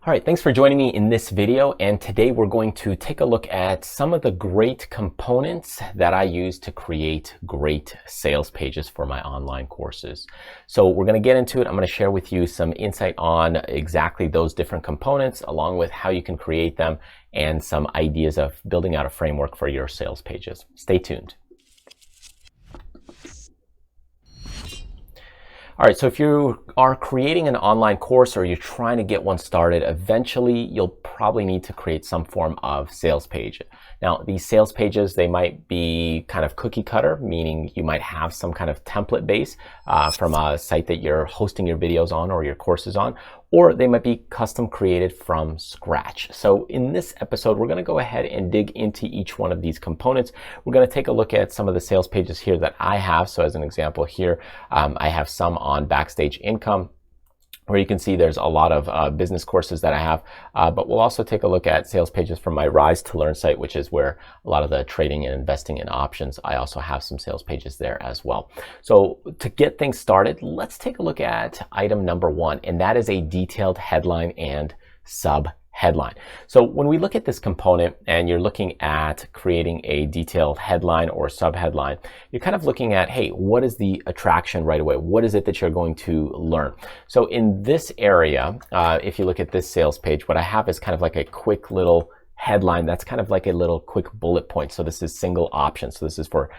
All right, thanks for joining me in this video, and today we're going to take a look at some of the great components that I use to create great sales pages for my online courses. So we're going to get into it. I'm going to share with you some insight on exactly those different components, along with how you can create them and some ideas of building out a framework for your sales pages. Stay tuned. All right, so if you are creating an online course or you're trying to get one started, eventually you'll probably need to create some form of sales page. Now, these sales pages, they might be kind of cookie cutter, meaning you might have some kind of template base from a site that you're hosting your videos on or your courses on, or they might be custom created from scratch. So in this episode, we're going to go ahead and dig into each one of these components. We're going to take a look at some of the sales pages here that I have. So as an example here, I have some on Backstage Income, where you can see there's a lot of business courses that I have, but we'll also take a look at sales pages from my Rise to Learn site, which is where a lot of the trading and investing in options. I also have some sales pages there as well. So to get things started, let's take a look at item number one, and that is a detailed headline and sub-headline. So when we look at this component and you're looking at creating a detailed headline or sub-headline, you're kind of looking at, hey, what is the attraction right away? What is it that you're going to learn? So in this area, if you look at this sales page, what I have is kind of like a quick little headline that's kind of like a little quick bullet point. So this is single option. So this is for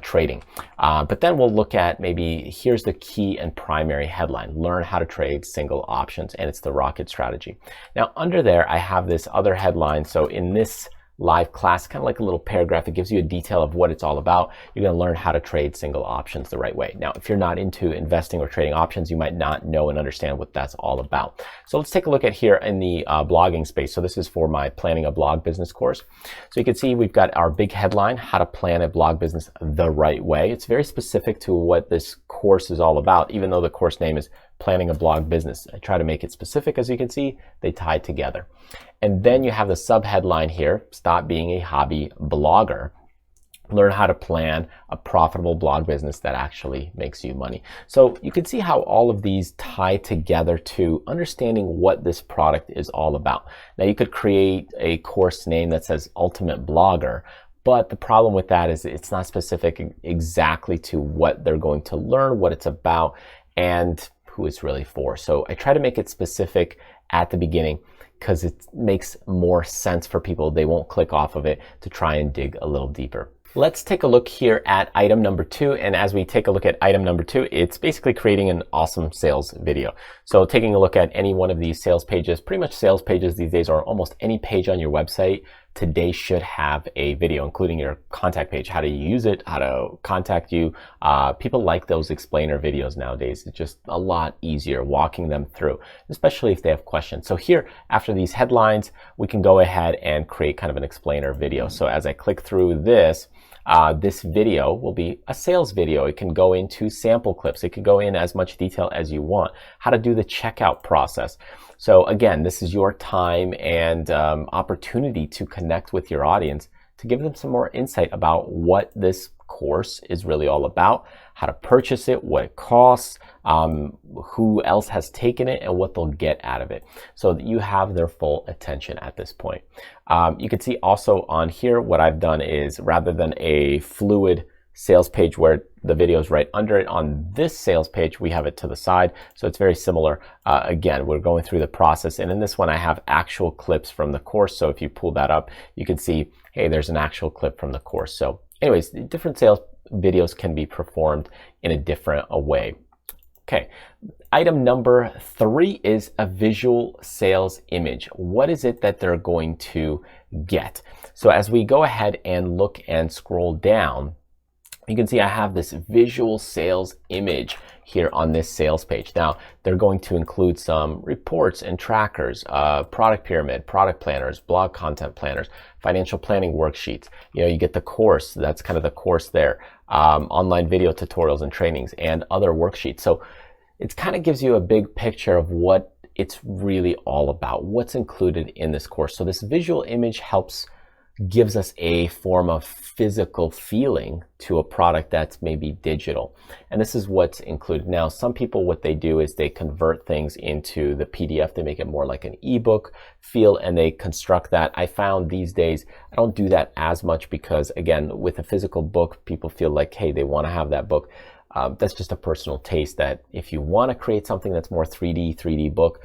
trading. But then we'll look at maybe here's the key and primary headline: learn how to trade single options, and it's the rocket strategy. Now under there, I have this other headline. So in this live class, kind of like a little paragraph, it gives you a detail of what it's all about. You're going to learn how to trade single options the right way. Now, if you're not into investing or trading options, you might not know and understand what that's all about. So let's take a look at here in the blogging space. So this is for my Planning a Blog Business course. So you can see we've got our big headline, how to plan a blog business the right way. It's very specific to what this course is all about, even though the course name is Planning a Blog Business. I try to make it specific. As you can see, they tie together. And then you have the sub-headline here: stop being a hobby blogger. Learn how to plan a profitable blog business that actually makes you money. So you can see how all of these tie together to understanding what this product is all about. Now you could create a course name that says Ultimate Blogger, but the problem with that is it's not specific exactly to what they're going to learn, what it's about, and who it's really for. So I try to make it specific at the beginning because it makes more sense for people. They won't click off of it to try and dig a little deeper. Let's take a look here at item number two. And as we take a look at item number two, it's basically creating an awesome sales video. So taking a look at any one of these sales pages, pretty much sales pages these days, or almost any page on your website today should have a video, including your contact page, how to use it, how to contact you. People like those explainer videos nowadays. It's just a lot easier walking them through, especially if they have questions. So here, after these headlines, we can go ahead and create kind of an explainer video. So as I click through this, this video will be a sales video. It can go into sample clips. It can go in as much detail as you want. How to do the checkout process. So again, this is your time and opportunity to connect with your audience, to give them some more insight about what this course is really all about, how to purchase it, what it costs, who else has taken it, and what they'll get out of it, so that you have their full attention at this point. You can see also on here what I've done is, rather than a fluid sales page where the video is right under it, on this sales page we have it to the side. So it's very similar. Again, we're going through the process, and in this one I have actual clips from the course. So if you pull that up, you can see, hey, there's an actual clip from the course. So anyways, different sales videos can be performed in a different way. Okay, item number three is a visual sales image. What is it that they're going to get? So as we go ahead and look and scroll down, you can see I have this visual sales image here on this sales page. Now, they're going to include some reports and trackers, product pyramid, product planners, blog content planners, financial planning worksheets. You know, you get the course, that's kind of the course there, online video tutorials and trainings, and other worksheets. So it kind of gives you a big picture of what it's really all about, what's included in this course. So this visual image helps gives us a form of physical feeling to a product that's maybe digital. And this is what's included. Now, some people, what they do is they convert things into the PDF. They make it more like an ebook feel, and they construct that. I found these days, I don't do that as much because, again, with a physical book, people feel like, hey, they want to have that book. That's just a personal taste that if you want to create something that's more 3D book,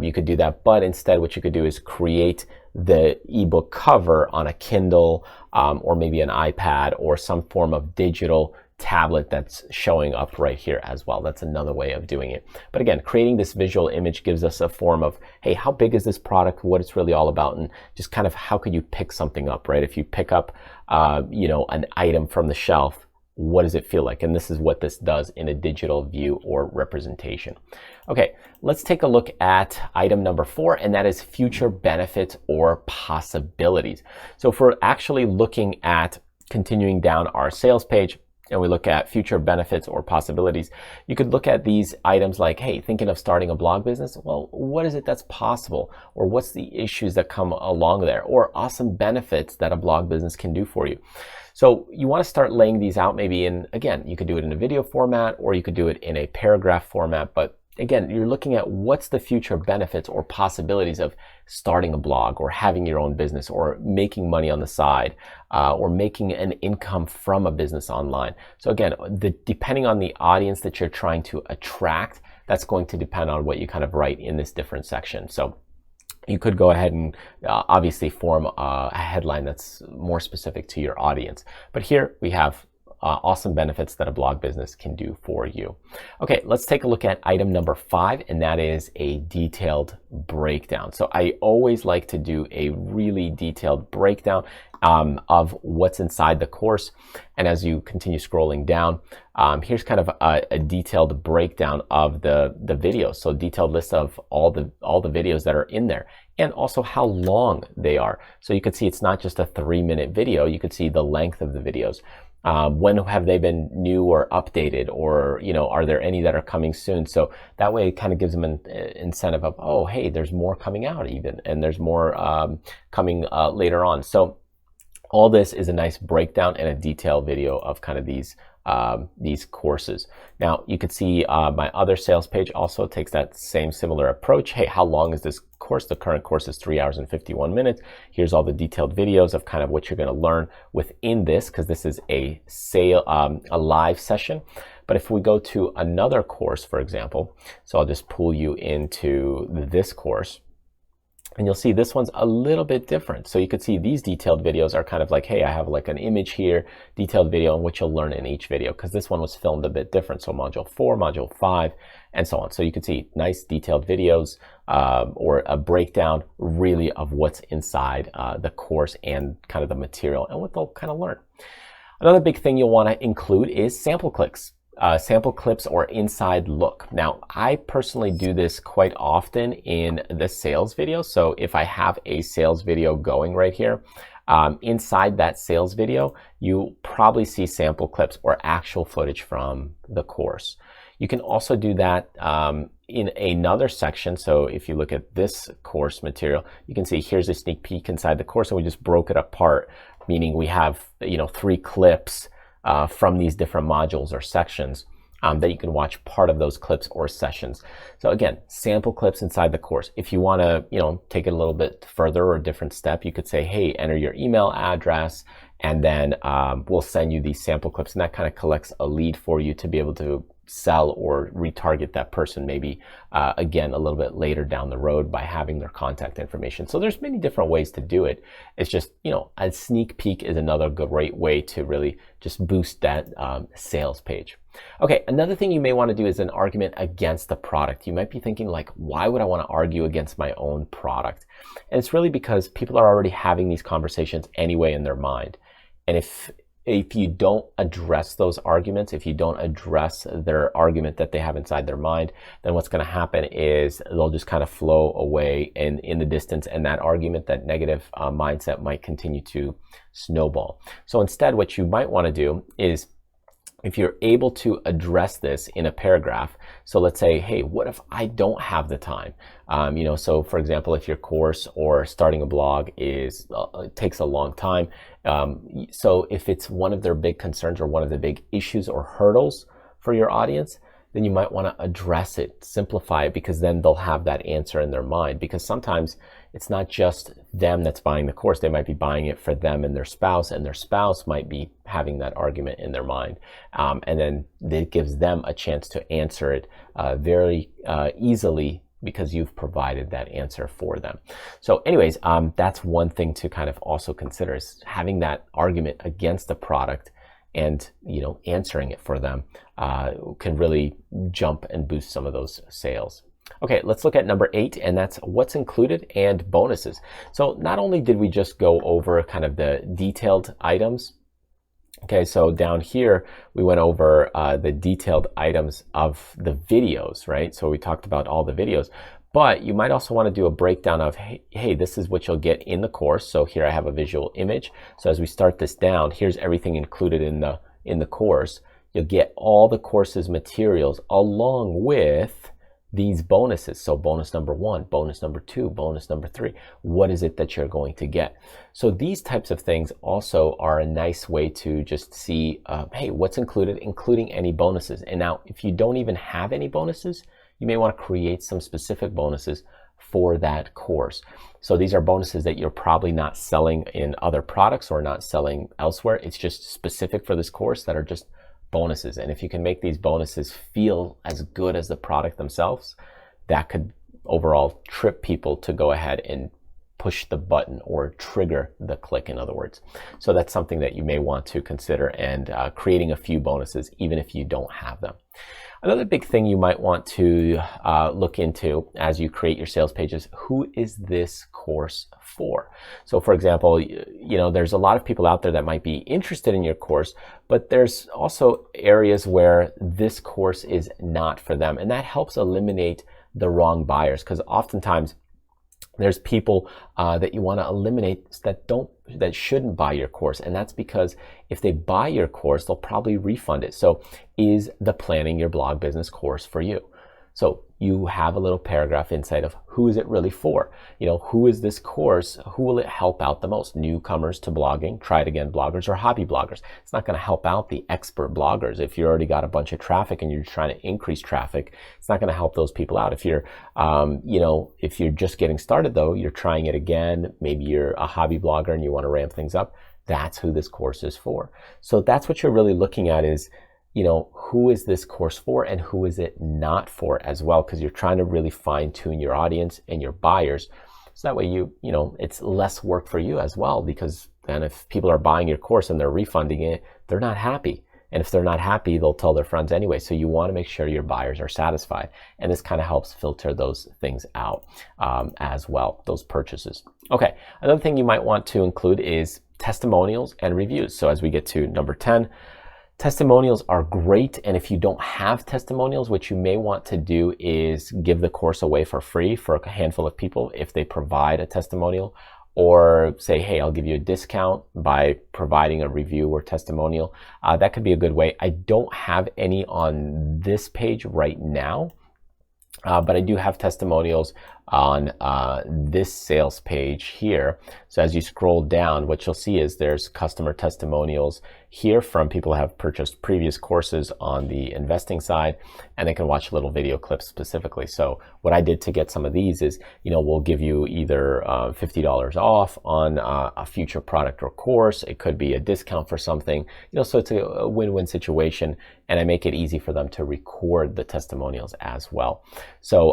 you could do that. But instead, what you could do is create the ebook cover on a Kindle or maybe an iPad or some form of digital tablet that's showing up right here as well. That's another way of doing it. But again, creating this visual image gives us a form of, hey, how big is this product, what it's really all about, and just kind of how could you pick something up, right? If you pick up, an item from the shelf, what does it feel like? And this is what this does in a digital view or representation. Okay, let's take a look at item number 4, and that is future benefits or possibilities. So if we're actually looking at continuing down our sales page, and we look at future benefits or possibilities, you could look at these items like, hey, thinking of starting a blog business? Well, what is it that's possible? Or what's the issues that come along there? Or awesome benefits that a blog business can do for you. So you want to start laying these out maybe in, again, you could do it in a video format or you could do it in a paragraph format, but again, you're looking at what's the future benefits or possibilities of starting a blog or having your own business or making money on the side or making an income from a business online. So again, depending on the audience that you're trying to attract, that's going to depend on what you kind of write in this different section. So you could go ahead and obviously form a headline that's more specific to your audience. But here we have awesome benefits that a blog business can do for you. Okay, let's take a look at item number 5, and that is a detailed breakdown. So I always like to do a really detailed breakdown of what's inside the course. And as you continue scrolling down, here's kind of a detailed breakdown of the videos. So detailed list of all the videos that are in there, and also how long they are. So you could see it's not just a 3-minute video. You could see the length of the videos. When have they been new or updated, or are there any that are coming soon? So that way it kind of gives them an incentive of, oh, hey, there's more coming out even, and there's more coming later on. So all this is a nice breakdown and a detailed video of kind of these courses. Now you could see my other sales page also takes that same similar approach. Hey, how long is this course? The current course is 3 hours and 51 minutes. Here's all the detailed videos of kind of what you're going to learn within this, because this is a live session. But if we go to another course, for example, so I'll just pull you into this course, and you'll see this one's a little bit different. So you could see these detailed videos are kind of like, hey, I have like an image here, detailed video, and what you'll learn in each video, because this one was filmed a bit different. So module 4, module 5, and so on. So you could see nice detailed videos or a breakdown really of what's inside the course and kind of the material and what they'll kind of learn. Another big thing you'll want to include is sample clips. Sample clips or inside look. Now, I personally do this quite often in the sales video. So if I have a sales video going right here, inside that sales video, you probably see sample clips or actual footage from the course. You can also do that in another section. So if you look at this course material, you can see here's a sneak peek inside the course, and we just broke it apart, meaning we have 3 clips from these different modules or sections that you can watch part of those clips or sessions. So again, sample clips inside the course. If you want to, take it a little bit further or a different step, you could say, hey, enter your email address, and then we'll send you these sample clips, and that kind of collects a lead for you to be able to sell or retarget that person maybe again a little bit later down the road by having their contact information. So there's many different ways to do it. It's just, a sneak peek is another great way to really just boost that sales page. Okay, another thing you may want to do is an argument against the product. You might be thinking like, why would I want to argue against my own product? And it's really because people are already having these conversations anyway in their mind. And if you don't address those arguments, if you don't address their argument that they have inside their mind, then what's going to happen is they'll just kind of flow away in the distance, and that argument, that negative mindset might continue to snowball. So instead, what you might want to do is if you're able to address this in a paragraph, so let's say, hey, what if I don't have the time? So for example, if your course or starting a blog is it takes a long time, so if it's one of their big concerns or one of the big issues or hurdles for your audience, then you might want to address it, simplify it, because then they'll have that answer in their mind. Because sometimes it's not just them that's buying the course. They might be buying it for them and their spouse might be having that argument in their mind. And then it gives them a chance to answer it very easily, because you've provided that answer for them. So anyways, that's one thing to kind of also consider, is having that argument against the product and answering it for them can really jump and boost some of those sales. Okay, let's look at number 8, and that's what's included and bonuses. So not only did we just go over kind of the detailed items, okay, so down here we went over the detailed items of the videos, right? So we talked about all the videos, but you might also want to do a breakdown of, hey, this is what you'll get in the course. So here I have a visual image. So as we start this down, here's everything included in the course. You'll get all the course's materials along with these bonuses. So bonus number 1, bonus number 2, bonus number 3. What is it that you're going to get? So these types of things also are a nice way to just see, hey, what's included, including any bonuses. And now if you don't even have any bonuses, you may want to create some specific bonuses for that course. So these are bonuses that you're probably not selling in other products or not selling elsewhere. It's just specific for this course that are just bonuses. And if you can make these bonuses feel as good as the product themselves, that could overall trip people to go ahead and push the button or trigger the click, in other words. So that's something that you may want to consider, and creating a few bonuses even if you don't have them. Another big thing you might want to look into as you create your sales pages: who is this course for? So for example, there's a lot of people out there that might be interested in your course, but there's also areas where this course is not for them, and that helps eliminate the wrong buyers, because oftentimes there's people that you want to eliminate that shouldn't buy your course, and that's because if they buy your course, they'll probably refund it. So is the Planning Your Blog Business course for you? So you have a little paragraph inside of who is it really for? Who is this course? Who will it help out the most? Newcomers to blogging, try it again bloggers, or hobby bloggers? It's not going to help out the expert bloggers. If you already got a bunch of traffic and you're trying to increase traffic, it's not going to help those people out. If you're, if you're just getting started though, you're trying it again, maybe you're a hobby blogger and you want to ramp things up, that's who this course is for. So that's what you're really looking at, is who is this course for and who is it not for as well, because you're trying to really fine tune your audience and your buyers. So that way it's less work for you as well, because then if people are buying your course and they're refunding it, they're not happy. And if they're not happy, they'll tell their friends anyway. So you want to make sure your buyers are satisfied. And this kind of helps filter those things out as well, those purchases. Okay, another thing you might want to include is testimonials and reviews. So as we get to number 10, testimonials are great, and if you don't have testimonials, what you may want to do is give the course away for free for a handful of people if they provide a testimonial, or say, hey, I'll give you a discount by providing a review or testimonial. That could be a good way. I don't have any on this page right now, but I do have testimonials on this sales page here. So as you scroll down, what you'll see is there's customer testimonials here from people who have purchased previous courses on the investing side, and they can watch little video clips specifically. So what I did to get some of these is, we'll give you either $50 off on a future product or course. It could be a discount for something, so it's a win-win situation, and I make it easy for them to record the testimonials as well. So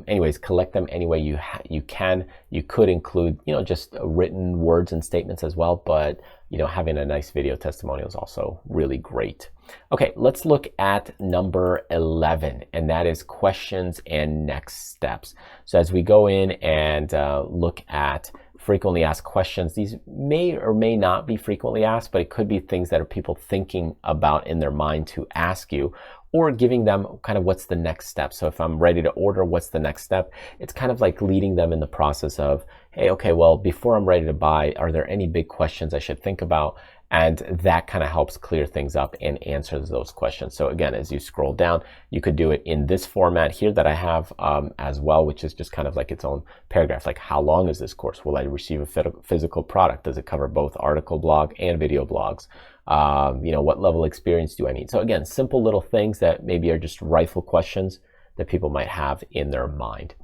anyways, collect them any way you can. You could include, just written words and statements as well, but having a nice video testimonial is also really great. Okay, let's look at number 11, and that is questions and next steps. So as we go in and look at frequently asked questions, these may or may not be frequently asked, but it could be things that are people thinking about in their mind to ask you, or giving them kind of what's the next step. So if I'm ready to order, what's the next step? It's kind of like leading them in the process of, hey, okay, well, before I'm ready to buy, are there any big questions I should think about? And that kind of helps clear things up and answers those questions. So again, as you scroll down, you could do it in this format here that I have as well, which is just kind of like its own paragraph. Like, how long is this course? Will I receive a physical product? Does it cover both article blog and video blogs? What level of experience do I need? So again, simple little things that maybe are just rifle questions that people might have in their mind.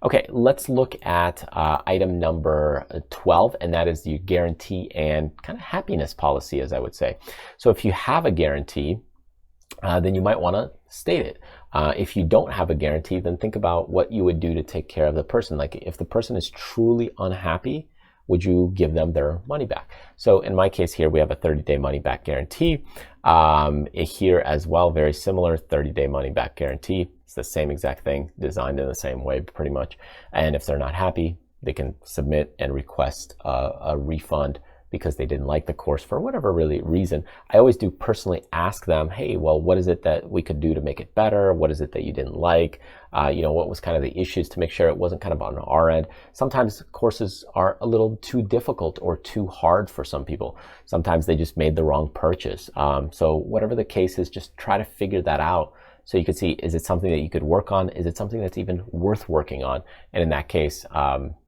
Okay, let's look at item number 12, and that is the guarantee and kind of happiness policy, as I would say. So if you have a guarantee, then you might want to state it. If you don't have a guarantee, then think about what you would do to take care of the person. Like, if the person is truly unhappy, would you give them their money back? So in my case here, we have a 30-day money back guarantee. Here as well, very similar 30-day money back guarantee. It's the same exact thing, designed in the same way pretty much. And if they're not happy, they can submit and request a refund because they didn't like the course for whatever really reason. I always do personally ask them, hey, well, what is it that we could do to make it better? What is it that you didn't like? What was kind of the issues, to make sure it wasn't kind of on our end. Sometimes courses are a little too difficult or too hard for some people. Sometimes they just made the wrong purchase. So whatever the case is, just try to figure that out. So you could see, is it something that you could work on? Is it something that's even worth working on? And in that case,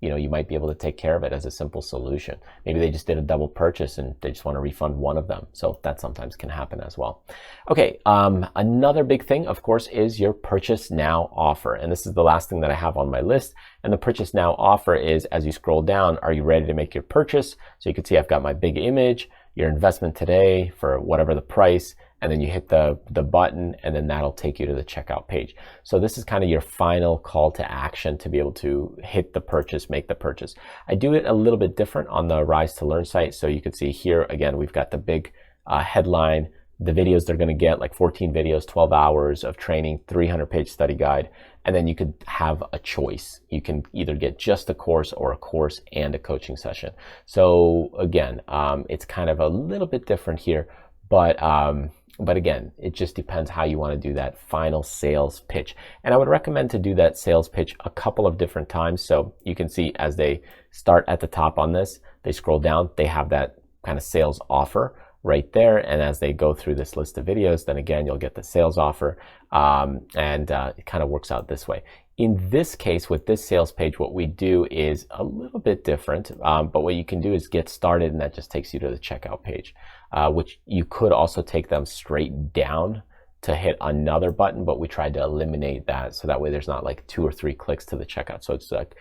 you might be able to take care of it as a simple solution. Maybe they just did a double purchase and they just want to refund one of them. So that sometimes can happen as well. Okay, another big thing, of course, is your purchase now offer. And this is the last thing that I have on my list. And the purchase now offer is, as you scroll down, are you ready to make your purchase? So you can see I've got my big image, your investment today for whatever the price, and then you hit the button, and then that'll take you to the checkout page. So this is kind of your final call to action to be able to hit the purchase, make the purchase. I do it a little bit different on the Rise to Learn site. So you can see here, again, we've got the big headline, the videos they're going to get, like 14 videos, 12 hours of training, 300-page study guide, and then you could have a choice. You can either get just a course or a course and a coaching session. So again, it's kind of a little bit different here, but again, it just depends how you want to do that final sales pitch. And I would recommend to do that sales pitch a couple of different times. So you can see as they start at the top on this, they scroll down, they have that kind of sales offer right there. And as they go through this list of videos, then again, you'll get the sales offer. It kind of works out this way. In this case, with this sales page, what we do is a little bit different, but what you can do is get started, and that just takes you to the checkout page, which you could also take them straight down to hit another button, but we tried to eliminate that so that way there's not like 2 or 3 clicks to the checkout. So it's like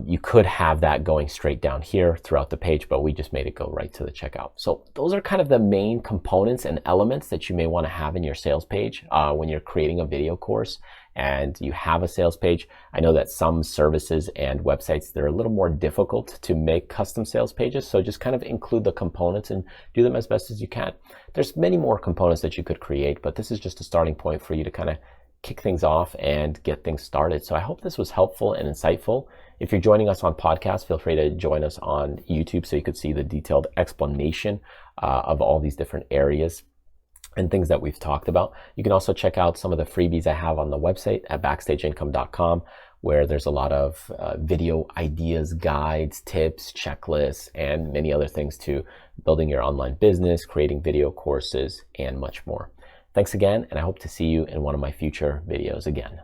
you could have that going straight down here throughout the page, but we just made it go right to the checkout. So those are kind of the main components and elements that you may want to have in your sales page when you're creating a video course and you have a sales page. I know that some services and websites, they're a little more difficult to make custom sales pages. So just kind of include the components and do them as best as you can. There's many more components that you could create, but this is just a starting point for you to kind of kick things off and get things started. So I hope this was helpful and insightful. If you're joining us on podcast, feel free to join us on YouTube so you could see the detailed explanation of all these different areas and things that we've talked about. You can also check out some of the freebies I have on the website at backstageincome.com, where there's a lot of video ideas, guides, tips, checklists, and many other things to building your online business, creating video courses, and much more. Thanks again, and I hope to see you in one of my future videos again.